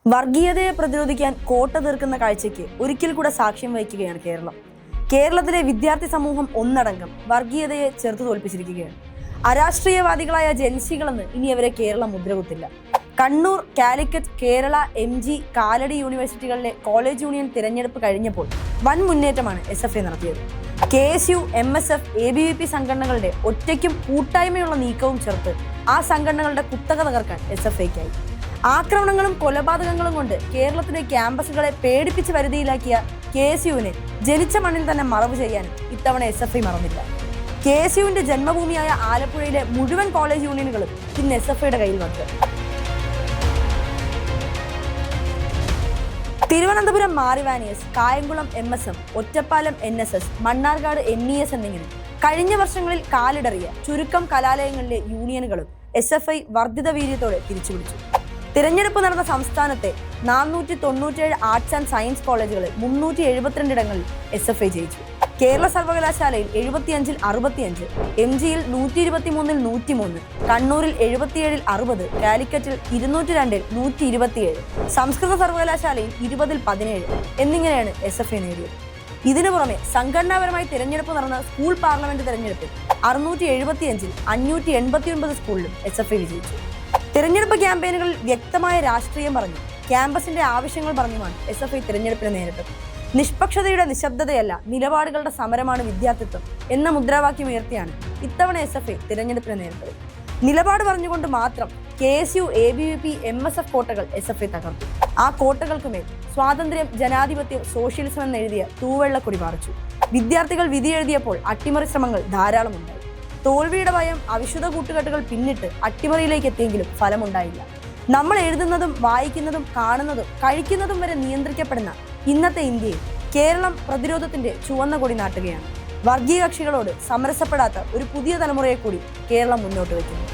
വർഗീയതയെ പ്രതിരോധിക്കാൻ കോട്ട തീർക്കുന്ന കാഴ്ചയ്ക്ക് ഒരിക്കൽ കൂടെ സാക്ഷ്യം വഹിക്കുകയാണ് കേരളം. കേരളത്തിലെ വിദ്യാർത്ഥി സമൂഹം ഒന്നടങ്കം വർഗീയതയെ ചെറുത്തു തോൽപ്പിച്ചിരിക്കുകയാണ്. അരാഷ്ട്രീയവാദികളായ ജൻസികളെന്ന് ഇനി അവരെ കേരളം മുദ്രകുത്തില്ല. കണ്ണൂർ, കാലിക്കറ്റ്, കേരള, MG, കാലടി യൂണിവേഴ്സിറ്റികളിലെ കോളേജ് യൂണിയൻ തിരഞ്ഞെടുപ്പ് കഴിഞ്ഞപ്പോൾ വൻ മുന്നേറ്റമാണ് SFI നടത്തിയത്. KSU, MSF, ABVP സംഘടനകളുടെ ഒറ്റയ്ക്കും കൂട്ടായ്മയുള്ള നീക്കവും ചേർത്ത് ആ സംഘടനകളുടെ കുത്തക തകർക്കാൻ SFIക്കായി. ആക്രമണങ്ങളും കൊലപാതകങ്ങളും കൊണ്ട് കേരളത്തിലെ ക്യാമ്പസുകളെ പേടിപ്പിച്ച് വരുതിയിലാക്കിയ KSUവിനെ ജനിച്ച മണ്ണിൽ തന്നെ മറവ് ചെയ്യാനും ഇത്തവണ SFI മറന്നില്ല. KSUവിന്റെ ജന്മഭൂമിയായ ആലപ്പുഴയിലെ മുഴുവൻ കോളേജ് യൂണിയനുകളും ഇന്ന് SFIയുടെ കയ്യിൽ വന്നു. Thiruvananthapuram മാറിവാനിയസ്, Kayamkulam MSM, Ottapalam NSS, Mannarkkad NES എന്നിങ്ങനെ കഴിഞ്ഞ വർഷങ്ങളിൽ കാലിടറിയ ചുരുക്കം കലാലയങ്ങളിലെ യൂണിയനുകളും SFI വർദ്ധിത വീര്യത്തോടെ തിരിച്ചുപിടിച്ചു. തിരഞ്ഞെടുപ്പ് നടന്ന സംസ്ഥാനത്തെ 497 ആർട്സ് ആൻഡ് സയൻസ് കോളേജുകളിൽ 372 ഇടങ്ങളിൽ SFI ജയിച്ചു. കേരള സർവകലാശാലയിൽ 75-ൽ 65, MGയിൽ 123-ൽ 103, കണ്ണൂരിൽ 77-ൽ 60, കാലിക്കറ്റിൽ 202-ൽ 127, സംസ്കൃത സർവകലാശാലയിൽ 20-ൽ 17 എന്നിങ്ങനെയാണ് SFI നേടിയത്. ഇതിനു പുറമെ സംഘടനാപരമായി തിരഞ്ഞെടുപ്പ് നടന്ന സ്കൂൾ പാർലമെന്റ് തിരഞ്ഞെടുപ്പിൽ 675-ൽ 589 സ്കൂളിലും SFI വിജയിച്ചു. തിരഞ്ഞെടുപ്പ് ക്യാമ്പയിനുകളിൽ വ്യക്തമായ രാഷ്ട്രീയം പറഞ്ഞു, ക്യാമ്പസിന്റെ ആവശ്യങ്ങൾ പറഞ്ഞുമാണ് SFI തിരഞ്ഞെടുപ്പിനെ നേരിട്ടത്. നിഷ്പക്ഷതയുടെ നിശബ്ദതയല്ല, നിലപാടുകളുടെ സമരമാണ് വിദ്യാർത്ഥിത്വം എന്ന മുദ്രാവാക്യം ഉയർത്തിയാണ് ഇത്തവണ SFI തിരഞ്ഞെടുപ്പിനെ നേരിട്ടത്. നിലപാട് പറഞ്ഞുകൊണ്ട് മാത്രം KSU, ABVP, MSF കോട്ടകൾ SFI തകർത്തു. ആ കോട്ടകൾക്കുമേൽ സ്വാതന്ത്ര്യം, ജനാധിപത്യം, സോഷ്യലിസം എന്നെഴുതിയ തൂവെള്ളക്കൊടി പാറിച്ചു. വിദ്യാർത്ഥികൾ വിധി എഴുതിയപ്പോൾ അട്ടിമറി ശ്രമങ്ങൾ ധാരാളമുണ്ടായി. തോൽവിയുടെ ഭയം അവിശുദ്ധ കൂട്ടുകെട്ടുകൾ പിന്നിട്ട് അട്ടിമറിയിലേക്ക് എത്തിയെങ്കിലും ഫലമുണ്ടായില്ല. നമ്മൾ എഴുതുന്നതും വായിക്കുന്നതും കാണുന്നതും കഴിക്കുന്നതും വരെ നിയന്ത്രിക്കപ്പെടുന്ന ഇന്നത്തെ ഇന്ത്യയിൽ കേരളം പ്രതിരോധത്തിന്റെ ചുവന്ന കൊടി നാട്ടുകയാണ്. വർഗീയ കക്ഷികളോട് സമരസപ്പെടാത്ത ഒരു പുതിയ തലമുറയെ കൂടി കേരളം മുന്നോട്ട് വയ്ക്കുന്നു.